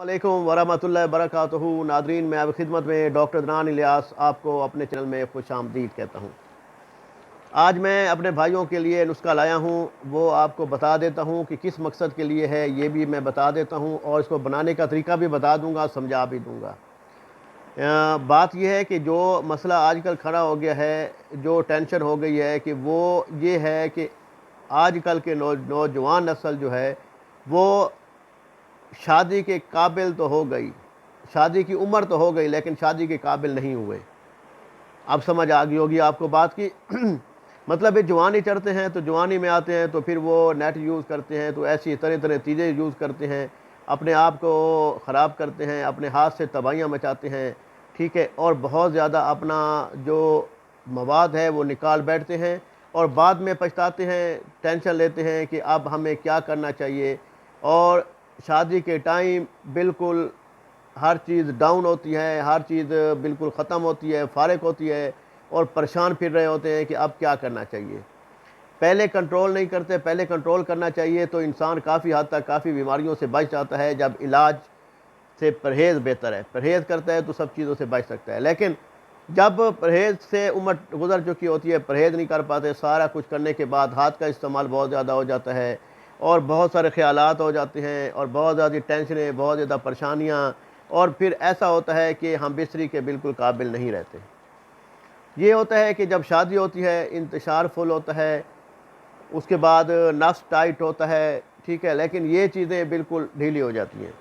वालेकुम वरहमतुल्लाहि वबरकातुहू। नादरीन, मैं अब खिदमत में डॉक्टर अदनान इलियास आपको अपने चैनल में खुश आमदीद कहता हूँ। आज मैं अपने भाइयों के लिए नुस्खा लाया हूँ, वो आपको बता देता हूँ कि किस मकसद के लिए है, ये भी मैं बता देता हूँ और इसको बनाने का तरीका भी बता दूँगा, समझा भी दूँगा। बात यह है कि जो मसला आजकल खड़ा हो गया है, जो टेंशन हो गई है कि वो ये है कि आजकल के नौजवान नस्ल जो है वो शादी के काबिल तो हो गई, शादी की उम्र तो हो गई, लेकिन शादी के काबिल नहीं हुए। अब समझ आ गई होगी आपको बात की। मतलब ये जवानी चढ़ते हैं तो जवानी में आते हैं तो फिर वो नेट यूज़ करते हैं, तो ऐसी तरह तरह चीज़ें यूज़ करते हैं, अपने आप को ख़राब करते हैं, अपने हाथ से तबाहियाँ मचाते हैं, ठीक है। और बहुत ज़्यादा अपना जो मवाद है वो निकाल बैठते हैं और बाद में पछताते हैं, टेंशन लेते हैं कि अब हमें क्या करना चाहिए। और शादी के टाइम बिल्कुल हर चीज़ डाउन होती है, हर चीज़ बिल्कुल ख़त्म होती है, फारिग होती है और परेशान फिर रहे होते हैं कि अब क्या करना चाहिए। पहले कंट्रोल नहीं करते, पहले कंट्रोल करना चाहिए तो इंसान काफ़ी हद तक काफ़ी बीमारियों से बच जाता है। जब इलाज से परहेज़ बेहतर है, परहेज़ करता है तो सब चीज़ों से बच सकता है। लेकिन जब परहेज़ से उम्र गुजर चुकी होती है, परहेज़ नहीं कर पाते, सारा कुछ करने के बाद हाथ का इस्तेमाल बहुत ज़्यादा हो जाता है और बहुत सारे ख़यालात हो जाते हैं और बहुत ज़्यादा टेंशनें, बहुत ज़्यादा परेशानियाँ, और फिर ऐसा होता है कि हम बिस्तरी के बिल्कुल काबिल नहीं रहते। ये होता है कि जब शादी होती है इंतशार फुल होता है, उसके बाद नफ्स टाइट होता है, ठीक है, लेकिन ये चीज़ें बिल्कुल ढीली हो जाती हैं।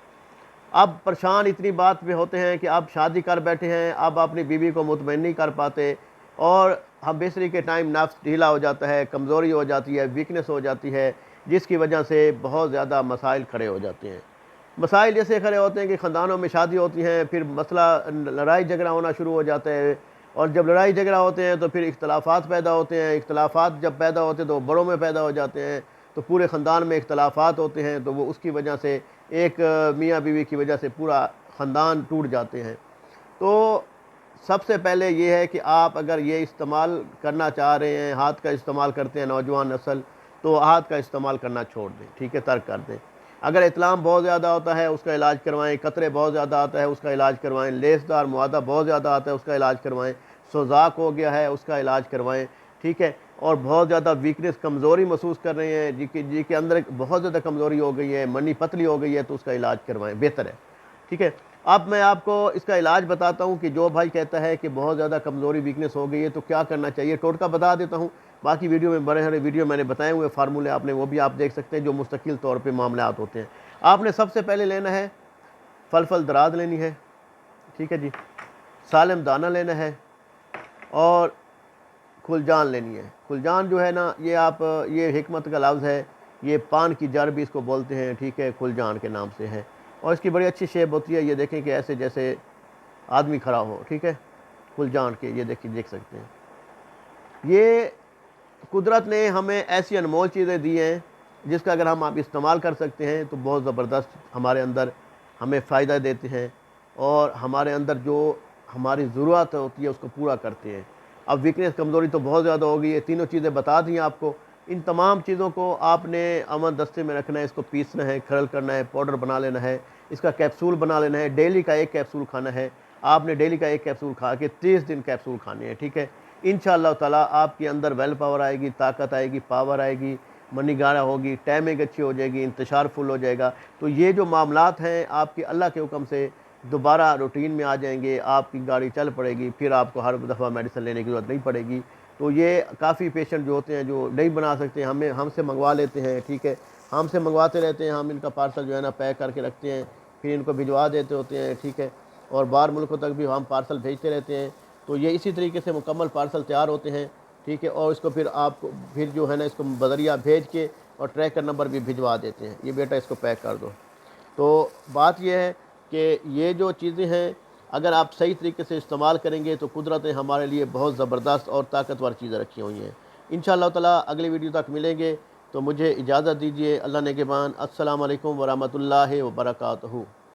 अब परेशान इतनी बात पे होते हैं कि अब शादी कर बैठे हैं, अब अपनी बीवी को मुतमईन नहीं कर पाते और हम बिस्तरी के टाइम नफ्स ढीला हो जाता है, कमज़ोरी हो जाती है, वीकनेस हो जाती है, जिसकी वजह से बहुत ज़्यादा मसाइल खड़े हो जाते हैं। मसाइल जैसे खड़े होते हैं कि ख़ानदानों में शादी होती हैं, फिर मसला लड़ाई झगड़ा होना शुरू हो जाता है और जब लड़ाई झगड़ा होते हैं तो फिर इख्तलाफात पैदा होते हैं। इख्तलाफात जब पैदा होते हैं तो बड़ों में पैदा हो जाते हैं, तो पूरे ख़ानदान में इख्तलाफात होते हैं, तो वो उसकी वजह से एक मियाँ बीवी की वजह से पूरा ख़ानदान टूट जाते हैं। तो सबसे पहले ये है कि आप अगर ये इस्तेमाल करना चाह रहे हैं, हाथ का इस्तेमाल करते हैं नौजवान नस्ल, तो हाथ का इस्तेमाल करना छोड़ दें, ठीक है, तर्क कर दें। अगर इतलाम बहुत ज़्यादा होता है उसका इलाज करवाएं, कतरे बहुत ज़्यादा आता है उसका इलाज करवाएं, लेसदार मुआदा बहुत ज़्यादा आता है उसका इलाज करवाएं, सोजाक हो गया है उसका इलाज करवाएं, ठीक है। और बहुत ज़्यादा वीकनेस, कमज़ोरी महसूस कर रहे हैं, जी के अंदर बहुत ज़्यादा कमज़ोरी हो गई है, मनी पतली हो गई है, तो उसका इलाज करवाएं, बेहतर है, ठीक है। अब मैं आपको इसका इलाज बताता हूँ कि जो भाई कहता है कि बहुत ज़्यादा कमज़ोरी वीकनेस हो गई है तो क्या करना चाहिए, टोटका बता देता हूँ। बाकी वीडियो में बड़े सारे वीडियो मैंने बताए हुए फार्मूले, आपने वो भी आप देख सकते हैं जो मुस्तकिल तौर पे मामलात होते हैं। आपने सबसे पहले लेना है फल दराज लेनी है, ठीक है जी, सालिम दाना लेना है और खुलजान लेनी है। खुलजान जो है ना, ये आप ये हिकमत का लफ्ज़ है, ये पान की जड़ भी इसको बोलते हैं, ठीक है, खुलजान के नाम से है और इसकी बड़ी अच्छी शेप होती है। ये देखें कि ऐसे जैसे आदमी खड़ा हो, ठीक है, खुलजान के, ये देखिए, देख सकते हैं। ये कुदरत ने हमें ऐसी अनमोल चीज़ें दी हैं जिसका अगर हम आप इस्तेमाल कर सकते हैं तो बहुत ज़बरदस्त हमारे अंदर हमें फ़ायदा देते हैं और हमारे अंदर जो हमारी ज़रूरत होती है उसको पूरा करते हैं। अब वीकनेस, कमज़ोरी तो बहुत ज़्यादा हो गई है, तीनों चीज़ें बता दी आपको। इन तमाम चीज़ों को आपने अमन दस्ते में रखना है, इसको पीसना है, खरल करना है, पाउडर बना लेना है, इसका कैप्सूल बना लेना है। डेली का एक कैप्सूल खाना है आपने, डेली का एक कैप्सूल खा के 30 दिन कैप्सूल खाने हैं, ठीक है। इंशाअल्लाह ताला आपके अंदर वेल पावर आएगी, ताकत आएगी, पावर आएगी, मनी गारा होगी, टाइमिंग अच्छी हो जाएगी, इंतशार फुल हो जाएगा। तो ये जो मामलात हैं आपकी अल्लाह के हुक्म से दोबारा रूटीन में आ जाएंगे, आपकी गाड़ी चल पड़ेगी, फिर आपको हर दफ़ा मेडिसिन लेने की ज़रूरत नहीं पड़ेगी। तो ये काफ़ी पेशेंट जो होते हैं जो नहीं बना सकते, हमसे मंगवा लेते हैं, ठीक है, हमसे मंगवाते रहते हैं, हम इनका पार्सल जो है ना पैक करके रखते हैं, फिर इनको भिजवा देते होते हैं, ठीक है, और बाहर मुल्कों तक भी हम पार्सल भेजते रहते हैं। तो ये इसी तरीके से मुकम्मल पार्सल तैयार होते हैं, ठीक है, और इसको फिर आपको फिर जो है ना इसको बदरिया भेज के और ट्रैकर नंबर भी भिजवा देते हैं, ये बेटा इसको पैक कर दो। तो बात यह है कि ये जो चीज़ें हैं अगर आप सही तरीके से इस्तेमाल करेंगे तो कुदरत ने हमारे लिए बहुत ज़बरदस्त और ताकतवर चीज़ें रखी हुई हैं। इंशाअल्लाह ताला अगली वीडियो तक मिलेंगे, तो मुझे इजाज़त दीजिए। अल्लाह नेगेबान। अस्सलाम वालेकुम वरहमतुल्लाहि वबरकातुहू।